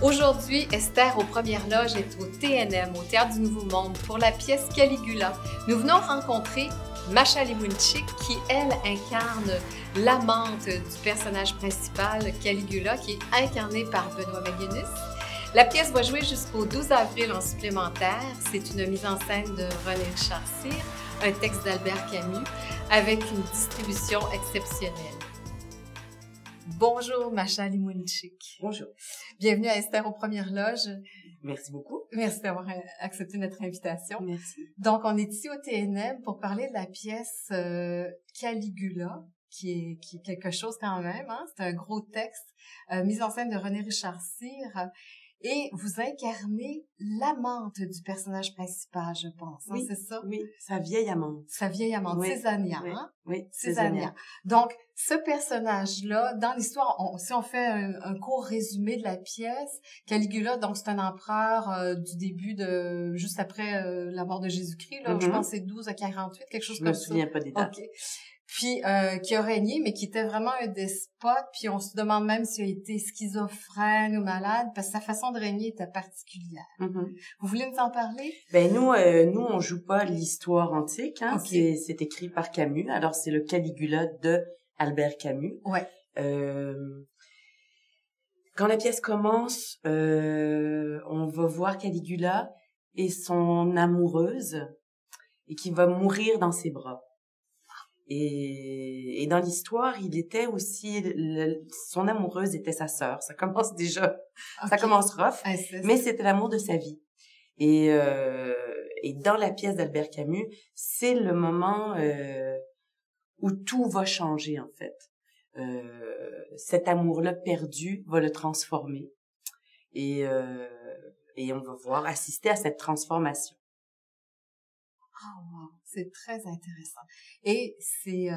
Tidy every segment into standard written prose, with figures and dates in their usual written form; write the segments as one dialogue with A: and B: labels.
A: Aujourd'hui, Esther aux Premières Loges est au TNM, au Théâtre du Nouveau Monde, pour la pièce Caligula. Nous venons rencontrer Masha Limonchik, qui, elle, incarne l'amante du personnage principal, Caligula, qui est incarné par Benoît McGinnis. La pièce va jouer jusqu'au 12 avril en supplémentaire. C'est une mise en scène de René Richard Cyr, un texte d'Albert Camus, avec une distribution exceptionnelle. Bonjour, Masha Limonchik.
B: Bonjour.
A: Bienvenue à Esther aux Premières Loges.
B: Merci beaucoup.
A: Merci d'avoir accepté notre invitation.
B: Merci.
A: Donc, on est ici au TNM pour parler de la pièce Caligula, qui est quelque chose quand même. Hein? C'est un gros texte, mise en scène de René Richard Cyr. Et vous incarnez l'amante du personnage principal, je pense.
B: Oui,
A: hein, c'est ça?
B: Oui, sa vieille amante.
A: Sa vieille amante,
B: oui,
A: Césania.
B: Oui,
A: hein?
B: oui
A: Césania. Donc, ce personnage-là, dans l'histoire, si on fait un court résumé de la pièce, Caligula, donc c'est un empereur du début de, juste après la mort de Jésus-Christ, là, je pense que c'est 12 à 48, quelque chose comme ça.
B: Je me souviens pas des dates.
A: OK. Puis, qui a régné, mais qui était vraiment un despote, puis on se demande même s'il a été schizophrène ou malade, parce que sa façon de régner était particulière. Vous voulez nous en parler?
B: Ben nous on joue pas l'histoire antique, hein.
A: Okay.
B: C'est écrit par Camus. Alors c'est le Caligula de Albert Camus.
A: Ouais.
B: Quand la pièce commence, on va voir Caligula et son amoureuse, et qui va mourir dans ses bras. Et dans l'histoire, il était aussi son amoureuse était sa sœur. Ça commence déjà, okay. Ça commence rough, mais c'était l'amour de sa vie. Et dans la pièce d'Albert Camus, c'est le moment où tout va changer en fait. Cet amour-là perdu va le transformer, et on va assister à cette transformation.
A: Oh, wow. C'est très intéressant. Et c'est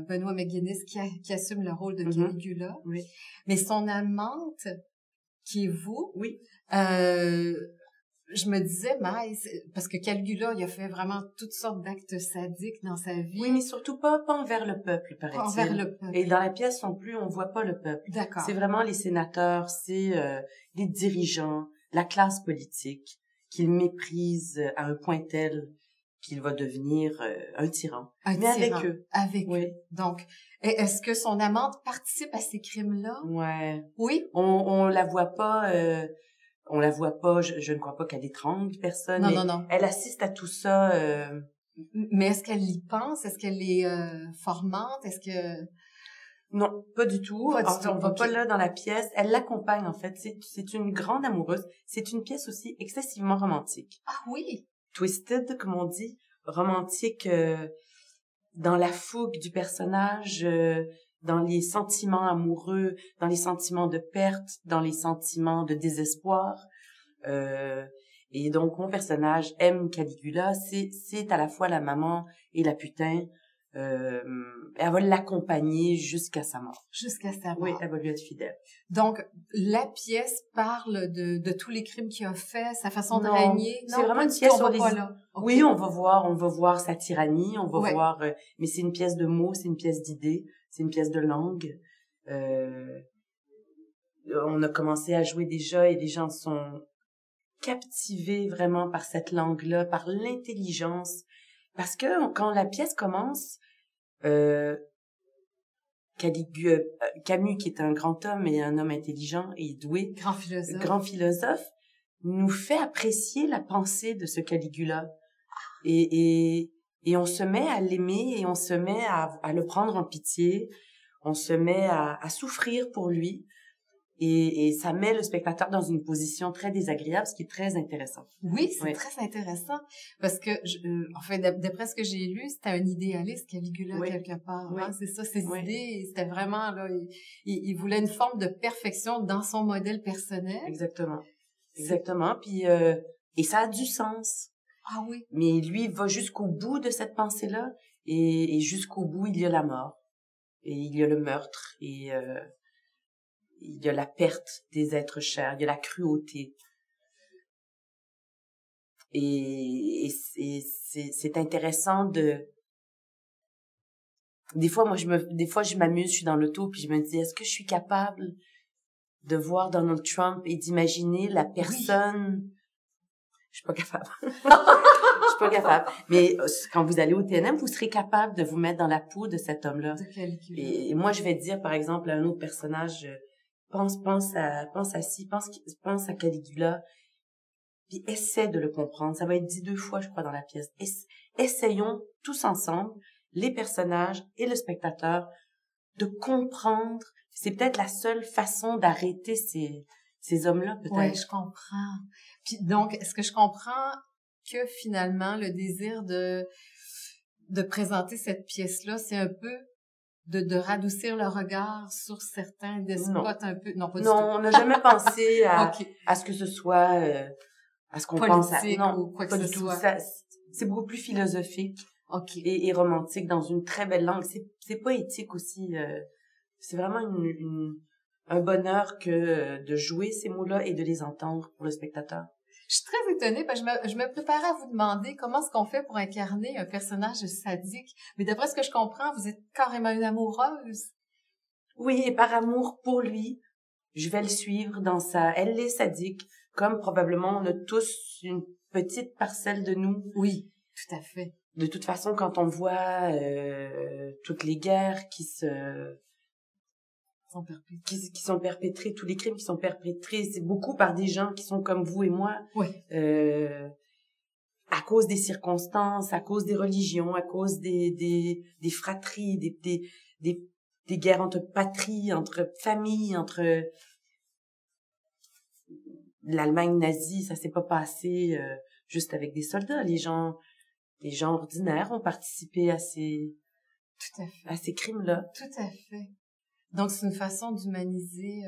A: Benoît McGinnis qui assume le rôle de Caligula.
B: Oui.
A: Mais son amante, qui est vous,
B: oui.
A: Je me disais, parce que Caligula, il a fait vraiment toutes sortes d'actes sadiques dans sa vie.
B: Oui, mais surtout pas envers le peuple, paraît-il.
A: Envers le peuple.
B: Et dans la pièce non plus, on voit pas le peuple.
A: D'accord.
B: C'est vraiment les sénateurs, c'est les dirigeants, la classe politique, qu'il méprise à un point tel qu'il va devenir un tyran. Avec eux.
A: Avec eux. Donc, est-ce que son amante participe à ces crimes-là?
B: Ouais.
A: Oui?
B: On la voit pas, je ne crois pas qu'elle étrangle personne.
A: Non.
B: Elle assiste à tout ça.
A: Mais est-ce qu'elle y pense? Est-ce qu'elle est formante? Est-ce que...
B: Non, pas du tout. On va pas là dans la pièce. Elle l'accompagne, en fait. C'est une grande amoureuse. C'est une pièce aussi excessivement romantique.
A: Ah oui?
B: Twisted, comme on dit, romantique dans la fougue du personnage, dans les sentiments amoureux, dans les sentiments de perte, dans les sentiments de désespoir. Et donc, mon personnage aime Caligula. C'est à la fois la maman et la putain. Elle va l'accompagner jusqu'à sa mort.
A: Jusqu'à sa mort.
B: Oui, elle va lui être fidèle.
A: Donc, la pièce parle de tous les crimes qu'il a fait, sa façon de régner.
B: C'est vraiment une pièce sur les...
A: Okay.
B: Oui, on va voir sa tyrannie, on va voir... mais c'est une pièce de mots, c'est une pièce d'idées, c'est une pièce de langue. On a commencé à jouer déjà et les gens sont captivés vraiment par cette langue-là, par l'intelligence. Parce que quand la pièce commence, Camus, qui est un grand homme et un homme intelligent et doué, grand philosophe, nous fait apprécier la pensée de ce Caligula. Et on se met à l'aimer et on se met à le prendre en pitié, on se met à souffrir pour lui. Et ça met le spectateur dans une position très désagréable, ce qui est très intéressant.
A: Oui, c'est très intéressant. Parce que, d'après ce que j'ai lu, c'était un idéaliste, Caligula, quelque part.
B: Oui.
A: Hein? C'est ça, ses idées, c'était vraiment, là, il voulait une forme de perfection dans son modèle personnel.
B: Exactement. Puis, et ça a du sens.
A: Ah oui.
B: Mais lui, il va jusqu'au bout de cette pensée-là, et jusqu'au bout, il y a la mort. Et il y a le meurtre, et il y a la perte des êtres chers, il y a la cruauté. Et c'est intéressant des fois je m'amuse, je suis dans l'auto puis je me dis est-ce que je suis capable de voir Donald Trump et d'imaginer la personne... Oui. Je suis pas capable. Je suis pas capable. Mais quand vous allez au TNM, vous serez capable de vous mettre dans la peau de cet homme-là. Et moi, je vais dire, par exemple, à un autre personnage, pense à Caligula, puis essaie de le comprendre. Ça va être dit 2 fois, je crois, dans la pièce. Essayons tous ensemble, les personnages et le spectateur, de comprendre. C'est peut-être la seule façon d'arrêter ces hommes-là, peut-être.
A: Oui, je comprends. Puis donc, est-ce que je comprends que finalement, le désir de présenter cette pièce-là, c'est un peu de radoucir le regard sur certains despotes un peu... Non, pas du tout.
B: Non, on n'a jamais pensé à ce que ce soit... à ce qu'on pense à...
A: Non, ou quoi que
B: pas
A: ce
B: du tout.
A: soit.
B: C'est beaucoup plus philosophique et romantique dans une très belle langue. C'est poétique aussi. C'est vraiment un bonheur que de jouer ces mots-là et de les entendre pour le spectateur.
A: Je suis très étonnée parce que je me préparais à vous demander comment est-ce qu'on fait pour incarner un personnage sadique. Mais d'après ce que je comprends, vous êtes carrément une amoureuse.
B: Oui, et par amour pour lui, je vais le suivre dans elle est sadique, comme probablement on a tous une petite parcelle de nous.
A: Oui, tout à fait.
B: De toute façon, quand on voit toutes les guerres qui sont perpétrés, tous les crimes qui sont perpétrés, c'est beaucoup par des gens qui sont comme vous et moi.
A: Oui.
B: À cause des circonstances, à cause des religions, à cause des fratries, des guerres entre patries, entre familles, entre l'Allemagne nazie, ça s'est pas passé juste avec des soldats. Les gens ordinaires ont participé à ces crimes-là.
A: Tout à fait. Donc, c'est une façon d'humaniser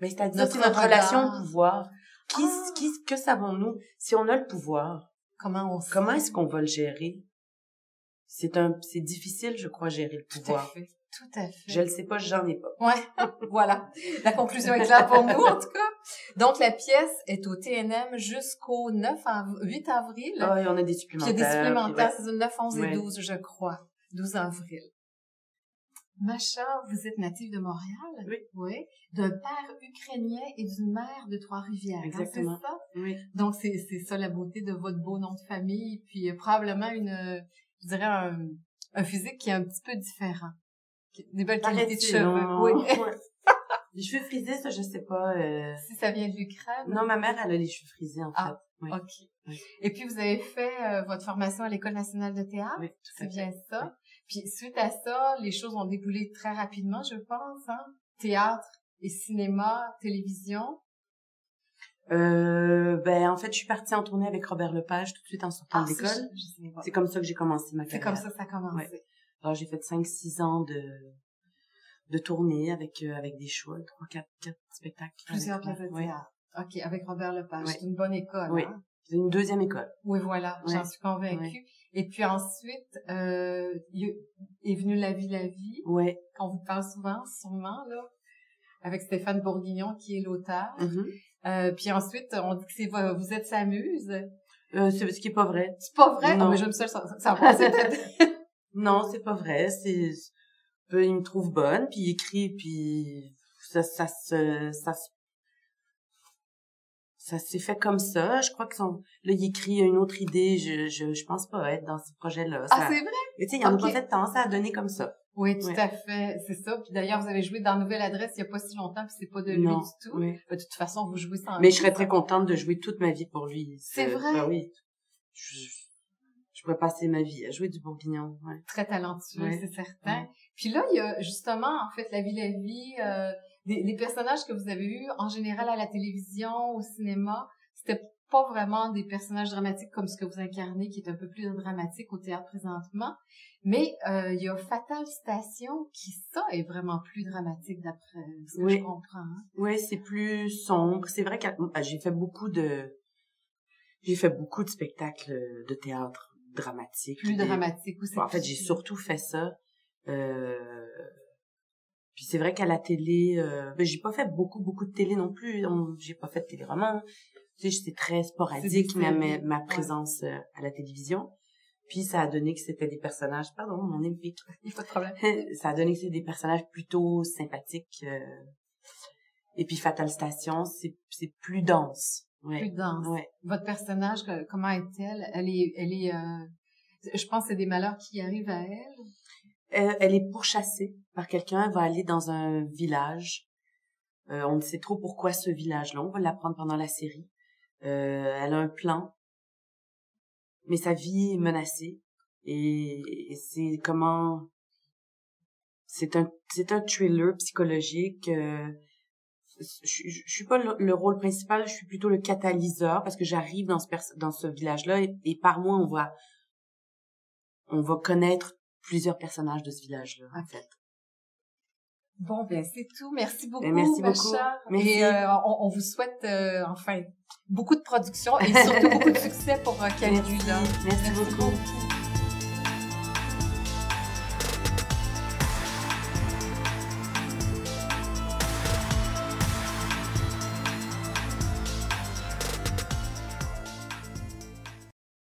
B: mais c'est-à-dire, c'est notre relation au pouvoir. Que savons-nous si on a le pouvoir? Comment est-ce qu'on va le gérer? C'est difficile, je crois, gérer le pouvoir.
A: Tout à fait.
B: Je le sais pas, j'en ai pas.
A: Ouais, voilà. La conclusion est claire pour nous, en tout cas. Donc, la pièce est au TNM jusqu'au 8 avril.
B: Ah, et on a des supplémentaires.
A: Il y a des supplémentaires, c'est le 9, 11 et 12, je crois. 12 avril. Masha, vous êtes native de Montréal?
B: Oui.
A: Oui. D'un père ukrainien et d'une mère de Trois-Rivières.
B: Exactement.
A: Hein, c'est ça?
B: Oui.
A: Donc, c'est ça la beauté de votre beau nom de famille. Puis, probablement je dirais un physique qui est un petit peu différent. Des belles qualités de cheveux.
B: Non.
A: Oui.
B: Ouais. Les cheveux frisés, ça, je sais pas.
A: Si ça vient de l'Ukraine?
B: Non, ma mère, elle a les cheveux frisés, en fait.
A: Oui. OK. Oui. Et puis, vous avez fait votre formation à l'École nationale de théâtre?
B: Oui,
A: c'est bien ça. Oui. Puis, suite à ça, les choses ont déboulé très rapidement, je pense, hein? Théâtre et cinéma, télévision.
B: En fait, je suis partie en tournée avec Robert Lepage tout de suite en sortant de l'école. C'est comme ça que j'ai commencé ma carrière.
A: C'est comme ça que ça a commencé.
B: Ouais. Alors, j'ai fait 5-6 ans de tournée avec des shows, 3-4 spectacles.
A: Plusieurs pièces de théâtre. OK, avec Robert Lepage.
B: Ouais.
A: C'est une bonne école.
B: Oui.
A: Hein?
B: C'est une deuxième école.
A: Oui, voilà. J'en suis convaincue. Ouais. Et puis ensuite, est venue La Vie.
B: Ouais.
A: Qu'on vous parle souvent, sûrement, là. Avec Stéphane Bourguignon, qui est l'auteur.
B: Mm-hmm.
A: Puis ensuite, on dit que vous êtes sa muse.
B: C'est ce qui est pas vrai.
A: C'est pas vrai? Non, mais j'aime ça savoir.
B: Non, c'est pas vrai. Il me trouve bonne, puis il écrit, puis ça s'est fait comme ça. Je crois que là, il écrit une autre idée. Je pense pas être dans ce projet-là.
A: Ah, c'est vrai?
B: Mais tu sais, il y en a pas fait tant, ça a donné comme ça.
A: Oui, tout à fait. C'est ça. Puis d'ailleurs, vous avez joué dans Nouvelle Adresse il y a pas si longtemps, puis c'est pas de lui du tout.
B: Oui.
A: De toute façon, vous jouez sans lui.
B: Mais je serais très contente de jouer toute ma vie pour lui.
A: C'est vrai?
B: Ben oui. Je pourrais passer ma vie à jouer du Bourguignon. Ouais.
A: Très talentueux, c'est certain. Ouais. Puis là, il y a justement, en fait, La Vie, les personnages que vous avez eus, en général, à la télévision, au cinéma, c'était pas vraiment des personnages dramatiques comme ce que vous incarnez, qui est un peu plus dramatique au théâtre présentement. Mais il y a Fatal Station, qui, ça, est vraiment plus dramatique d'après ce que je comprends. Hein?
B: Oui, c'est plus sombre. C'est vrai que j'ai fait beaucoup de spectacles de théâtre dramatique.
A: Plus dramatique aussi.
B: En fait, j'ai surtout fait ça. Puis c'est vrai qu'à la télé, j'ai pas fait beaucoup de télé non plus. J'ai pas fait de téléroman. Tu sais, c'était très sporadique ma présence à la télévision. Puis ça a donné que c'était des personnages, pardon, mon nez me pique.
A: Il n'y a pas de problème.
B: Ça a donné que c'était des personnages plutôt sympathiques. Et puis Fatal Station, c'est plus dense. Ouais.
A: Plus dense.
B: Ouais.
A: Votre personnage, comment est-elle? Elle est je pense que c'est des malheurs qui arrivent à elle.
B: Elle est pourchassée par quelqu'un. Elle va aller dans un village. On ne sait trop pourquoi ce village-là. On va l'apprendre pendant la série. Elle a un plan. Mais sa vie est menacée. Et c'est comment... C'est un thriller psychologique. Je suis pas le rôle principal, je suis plutôt le catalyseur parce que j'arrive dans ce village-là et par moi on va connaître plusieurs personnages de ce village-là, en fait.
A: Bon, ben c'est tout. Merci beaucoup,
B: merci
A: Macha.
B: beaucoup. Merci.
A: Et on vous souhaite, enfin, beaucoup de production et surtout beaucoup de succès pour Caligula.
B: Merci beaucoup.